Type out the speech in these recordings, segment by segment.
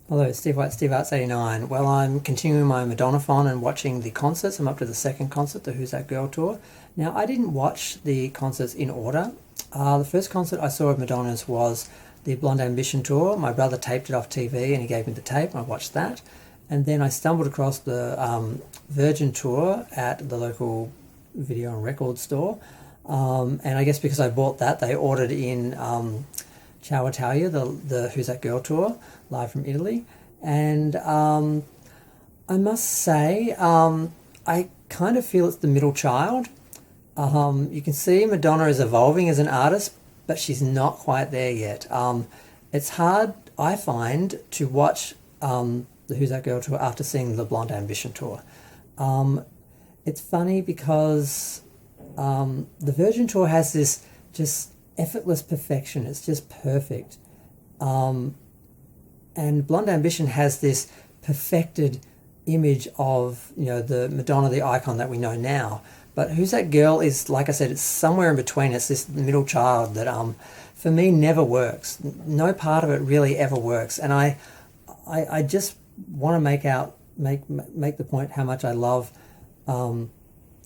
Hello, Steve White, Steve Arts 89. Well, I'm continuing my Madonna-thon and watching the concerts. I'm up to the second concert, the Who's That Girl tour. Now, I didn't watch the concerts in order. The first concert I saw of Madonna's was the Blonde Ambition tour. My brother taped it off TV and he gave me the tape and I watched that. And then I stumbled across the Virgin tour at the local video and record store. And I guess because I bought that, they ordered in Ciao Italia, the Who's That Girl tour, live from Italy. And I must say, I kind of feel it's the middle child. You can see Madonna is evolving as an artist, but she's not quite there yet. It's hard, I find, to watch the Who's That Girl tour after seeing the Blonde Ambition tour. It's funny because the Virgin tour has this just effortless perfection. It's just perfect. And Blonde Ambition has this perfected image of, the Madonna, the icon that we know now. But Who's That Girl is, like I said, it's somewhere in between. It's this middle child that, for me, never works. No part of it really ever works. And I just want to make the point how much I love the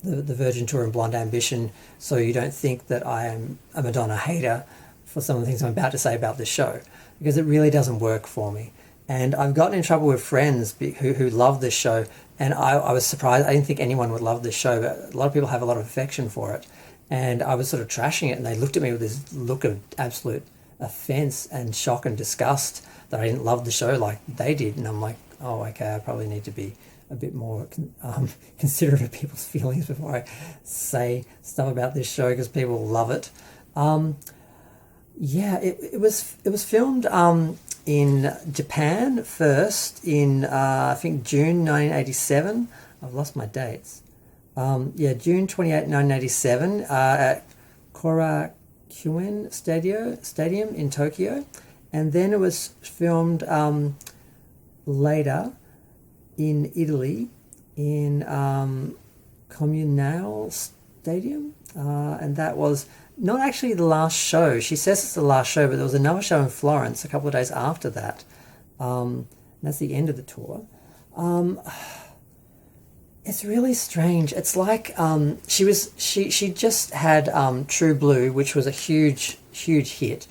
Virgin Tour and Blonde Ambition, so you don't think that I am a Madonna hater for some of the things I'm about to say about this show, because it really doesn't work for me. And I've gotten in trouble with friends who love this show, and I was surprised. I didn't think anyone would love this show, but a lot of people have a lot of affection for it. And I was sort of trashing it, and they looked at me with this look of absolute offense and shock and disgust that I didn't love the show like they did. And I'm like, oh, okay, I probably need to be a bit more considerate of people's feelings before I say stuff about this show, because people love it. It was filmed in Japan first in I think June 1987. I've lost my dates. June 28, 1987 at Korakuen Stadium in Tokyo, and then it was filmed later in Italy in Comunale Stadium, and that was not actually the last show. She says it's the last show, but there was another show in Florence a couple of days after that. That's the end of the tour. It's really strange. It's like she just had True Blue, which was a huge hit.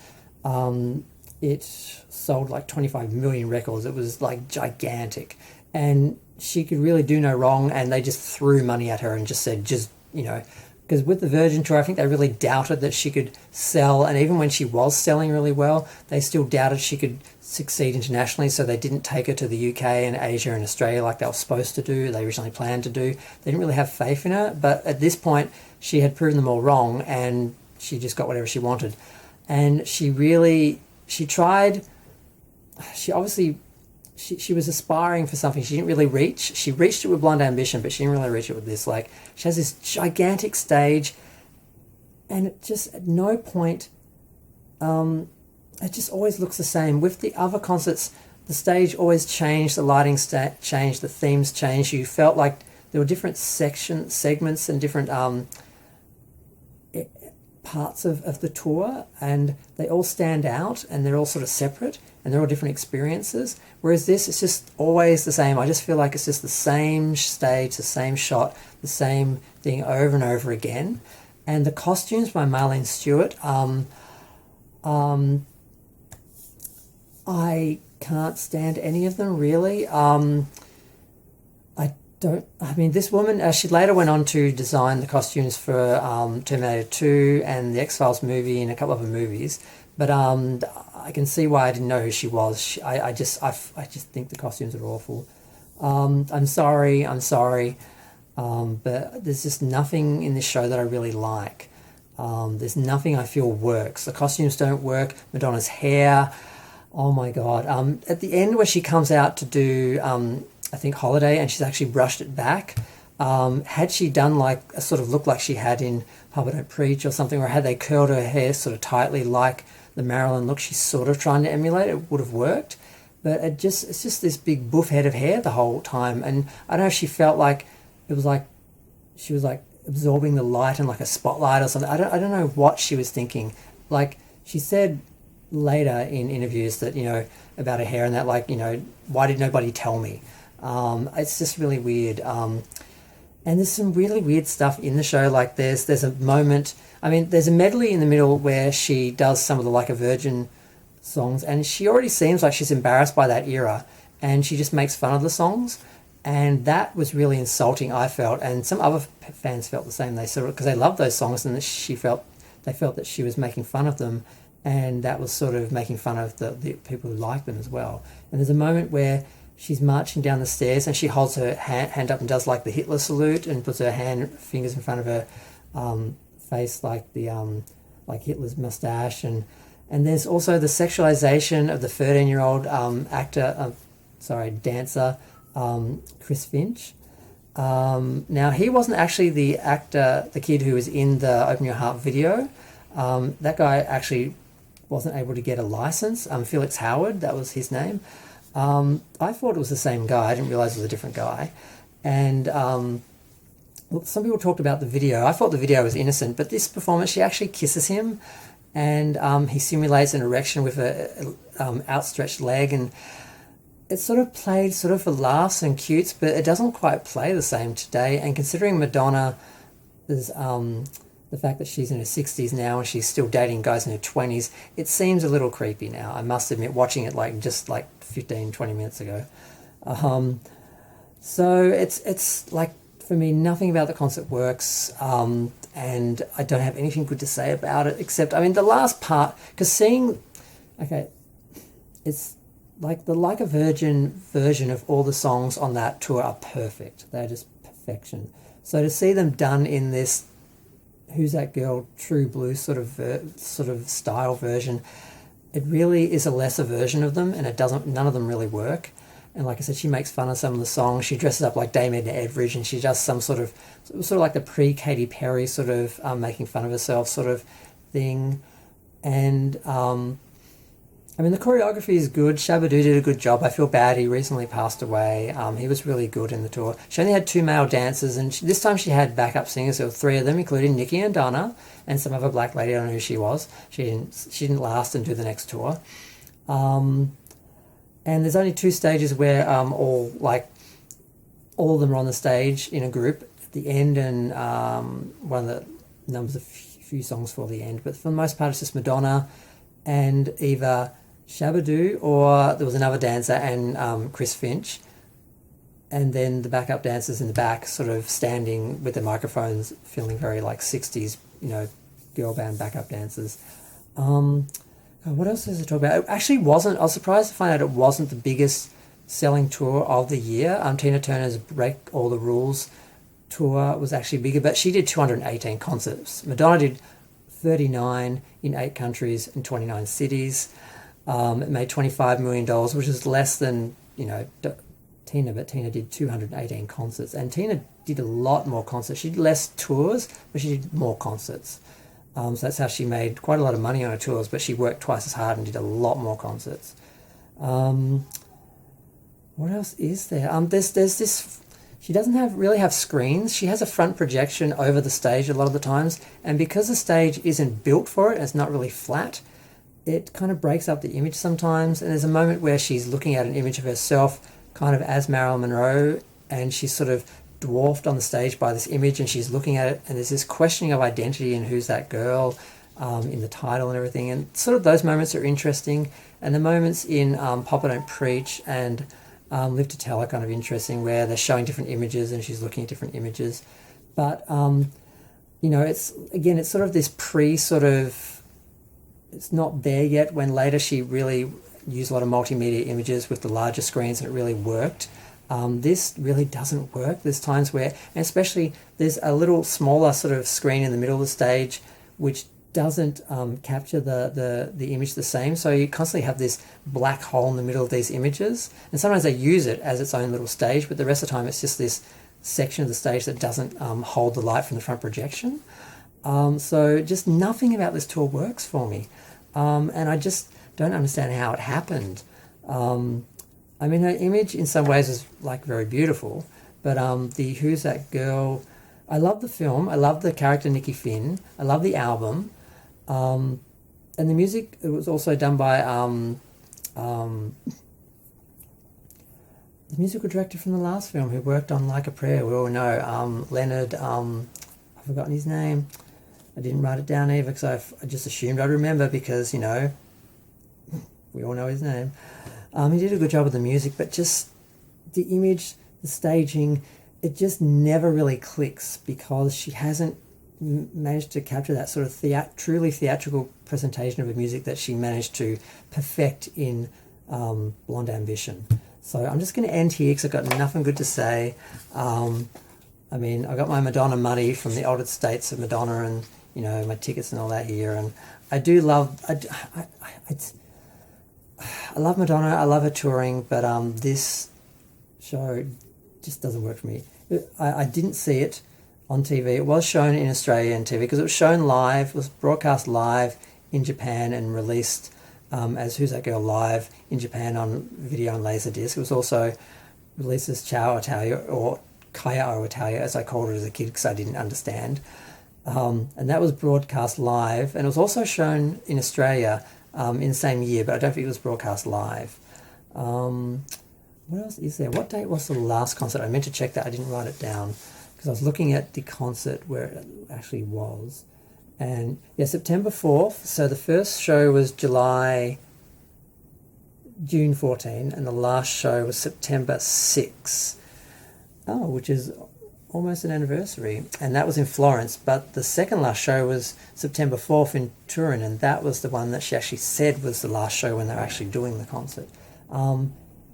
It sold like 25 million records. It was like gigantic, and she could really do no wrong. And they just threw money at her and just said, because with the Virgin tour, I think they really doubted that she could sell. And even when she was selling really well, they still doubted she could succeed internationally. So they didn't take her to the UK and Asia and Australia like they were supposed to do. They originally planned to do. They didn't really have faith in her. But at this point, she had proven them all wrong, and she just got whatever she wanted. And she tried. She was aspiring for something she didn't really reach. She reached it with Blonde Ambition, but she didn't really reach it with this. Like, she has this gigantic stage, and it just at no point, it just always looks the same. With the other concerts, the stage always changed, the lighting changed, the themes changed. You felt like there were different segments, and different parts of the tour, and they all stand out, and they're all sort of separate, and they're all different experiences. Whereas this, it's just always the same. I just feel like it's just the same stage, the same shot, the same thing over and over again. And the costumes by Marlene Stewart, I can't stand any of them really. This woman, she later went on to design the costumes for Terminator 2 and the X-Files movie and a couple of other movies. But I can see why I didn't know who she was. I just think the costumes are awful. I'm sorry, but there's just nothing in this show that I really like. There's nothing I feel works. The costumes don't work. Madonna's hair, oh my God. At the end where she comes out to do, I think, Holiday, and she's actually brushed it back. Had she done like a sort of look like she had in Papa Don't Preach or something, or had they curled her hair sort of tightly like the Marilyn look she's sort of trying to emulate, it would have worked. But it's just this big buff head of hair the whole time. And I don't know if she felt like it was like she was like absorbing the light in like a spotlight or something. I don't know what she was thinking. Like she said later in interviews that, about her hair and that, like, why did nobody tell me? It's just really weird. And there's some really weird stuff in the show. Like there's a moment, there's a medley in the middle where she does some of the Like a Virgin songs, and she already seems like she's embarrassed by that era, and she just makes fun of the songs. And that was really insulting, I felt, and some other fans felt the same. They because they loved those songs, and they felt that she was making fun of them, and that was sort of making fun of the people who liked them as well. And there's a moment where she's marching down the stairs and she holds her hand up and does like the Hitler salute and puts her fingers in front of her face, like the like Hitler's mustache. And there's also the sexualization of the 13-year-old dancer, Chris Finch. Now, he wasn't actually the kid who was in the Open Your Heart video. That guy actually wasn't able to get a license. Felix Howard, that was his name. I thought it was the same guy. I didn't realize it was a different guy. And some people talked about the video. I thought the video was innocent, but this performance, she actually kisses him, and he simulates an erection with a outstretched leg, and it's sort of played sort of for laughs and cutes, but it doesn't quite play the same today. And considering Madonna is the fact that she's in her 60s now and she's still dating guys in her 20s, it seems a little creepy now, I must admit, watching it just 15, 20 minutes ago. So it's like, for me, nothing about the concert works, and I don't have anything good to say about it, except, the last part, because it's like the Like a Virgin version of all the songs on that tour are perfect. They're just perfection. So to see them done in this Who's That Girl True Blue sort of style version, it really is a lesser version of them, and none of them really work. And like I said, she makes fun of some of the songs. She dresses up like Dame Edna Everage, and she does some sort of like the pre-Katy Perry sort of making fun of herself sort of thing. And the choreography is good. Shabba-Doo did a good job. I feel bad. He recently passed away. He was really good in the tour. She only had 2 male dancers, and this time she had backup singers. There were 3 of them, including Nikki and Donna, and some other black lady. I don't know who she was. She didn't last and do the next tour. And there's only 2 stages where all of them are on the stage in a group at the end, and one of the numbers a few songs for the end. But for the most part, it's just Madonna and either Shabba-Doo, or there was another dancer and Chris Finch, and then the backup dancers in the back sort of standing with the microphones, feeling very like 60s, girl band backup dancers. What else is to talk about? It actually wasn't, I was surprised to find out it wasn't the biggest selling tour of the year. Tina Turner's Break All the Rules tour was actually bigger, but she did 218 concerts. Madonna did 39 in 8 countries in 29 cities. It made $25 million, which is less than, Tina, but Tina did 218 concerts. And Tina did a lot more concerts. She did less tours, but she did more concerts. So that's how she made quite a lot of money on her tours, but she worked twice as hard and did a lot more concerts. What else is there? There's this... She doesn't really have screens. She has a front projection over the stage a lot of the times, and because the stage isn't built for it, and it's not really flat, it kind of breaks up the image sometimes. And there's a moment where she's looking at an image of herself kind of as Marilyn Monroe, and she's sort of dwarfed on the stage by this image, and she's looking at it, and there's this questioning of identity and who's that girl in the title and everything. And sort of those moments are interesting, and the moments in Papa Don't Preach and Live to Tell are kind of interesting, where they're showing different images and she's looking at different images. But it's sort of this it's not there yet, when later she really used a lot of multimedia images with the larger screens and it really worked. This really doesn't work. There's times where, and especially there's a little smaller sort of screen in the middle of the stage which doesn't capture the image the same. So you constantly have this black hole in the middle of these images. And sometimes they use it as its own little stage, but the rest of the time it's just this section of the stage that doesn't hold the light from the front projection. So just nothing about this tour works for me. And I just don't understand how it happened. Her image in some ways is like very beautiful, but the Who's That Girl, I love the film, I love the character Nikki Finn, I love the album, and and the music, it was also done by the musical director from the last film who worked on Like a Prayer. We all know Leonard. I've forgotten his name. I didn't write it down either because I just assumed I'd remember because, you know, we all know his name. He did a good job with the music, but just the image, the staging, it just never really clicks because she hasn't managed to capture that sort of truly theatrical presentation of the music that she managed to perfect in Blonde Ambition. So I'm just going to end here because I've got nothing good to say. I mean, I got my Madonna money from the altered states of Madonna and, you know, my tickets and all that here. And I do love, I love Madonna. I love her touring, but this show just doesn't work for me. I didn't see it on TV. It was shown in Australian TV because it was shown live, it was broadcast live in Japan and released as Who's That Girl Live in Japan on video and Laserdisc. It was also released as Ciao Italia, or Ciao Italia as I called it as a kid because I didn't understand. And that was broadcast live, and it was also shown in Australia in the same year, but I don't think it was broadcast live. What else is there? What date was the last concert? I meant to check that. I didn't write it down because I was looking at the concert where it actually was. And yeah, September 4th. So the first show was June 14, and the last show was September 6. Oh, which is almost an anniversary. And that was in Florence. But the second last show was September 4th in Turin, and that was the one that she actually said was the last show when they were actually doing the concert.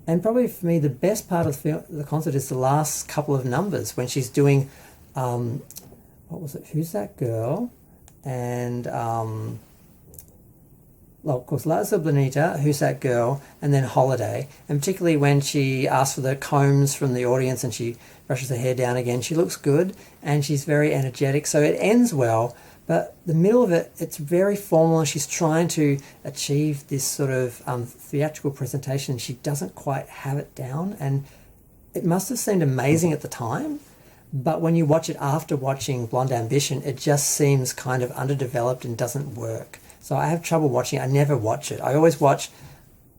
And probably for me, the best part of the concert is the last couple of numbers when she's doing, what was it, Who's That Girl? And, well, of course, La Bonita, Who's That Girl? And then Holiday. And particularly when she asks for the combs from the audience and she brushes her hair down again, she looks good and she's very energetic. So it ends well, but the middle of it, it's very formal and she's trying to achieve this sort of theatrical presentation and she doesn't quite have it down. And it must have seemed amazing at the time, but when you watch it after watching Blonde Ambition, it just seems kind of underdeveloped and doesn't work. So I have trouble watching it. I never watch it. I always watch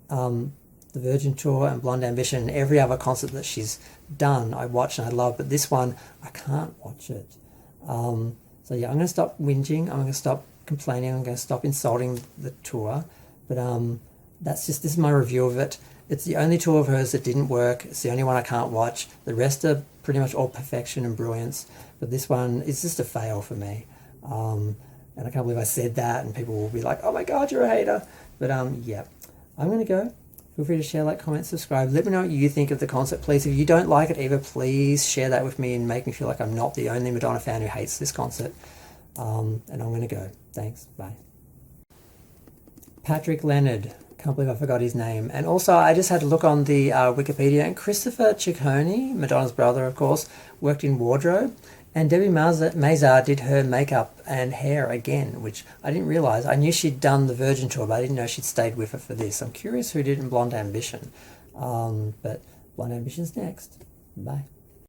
the Virgin Tour and Blonde Ambition and every other concert that she's done I watch and I love, but this one I can't watch it. So yeah, I'm going to stop whinging, I'm going to stop complaining, I'm going to stop insulting the tour, but this is my review of it. It's the only tour of hers that didn't work. It's the only one I can't watch. The rest are pretty much all perfection and brilliance, but this one is just a fail for me. And I can't believe I said that, and people will be like, oh my god, you're a hater. But yeah, I'm going to go. Feel free to share, like, comment, subscribe. Let me know what you think of the concert, please. If you don't like it either, please share that with me and make me feel like I'm not the only Madonna fan who hates this concert. And I'm going to go. Thanks. Bye. Patrick Leonard. Can't believe I forgot his name. And also, I just had to look on the Wikipedia, and Christopher Ciccone, Madonna's brother, of course, worked in wardrobe. And Debbie Mazar did her makeup and hair again, which I didn't realise. I knew she'd done the Virgin Tour, but I didn't know she'd stayed with her for this. I'm curious who did in Blonde Ambition. But Blonde Ambition's next. Bye.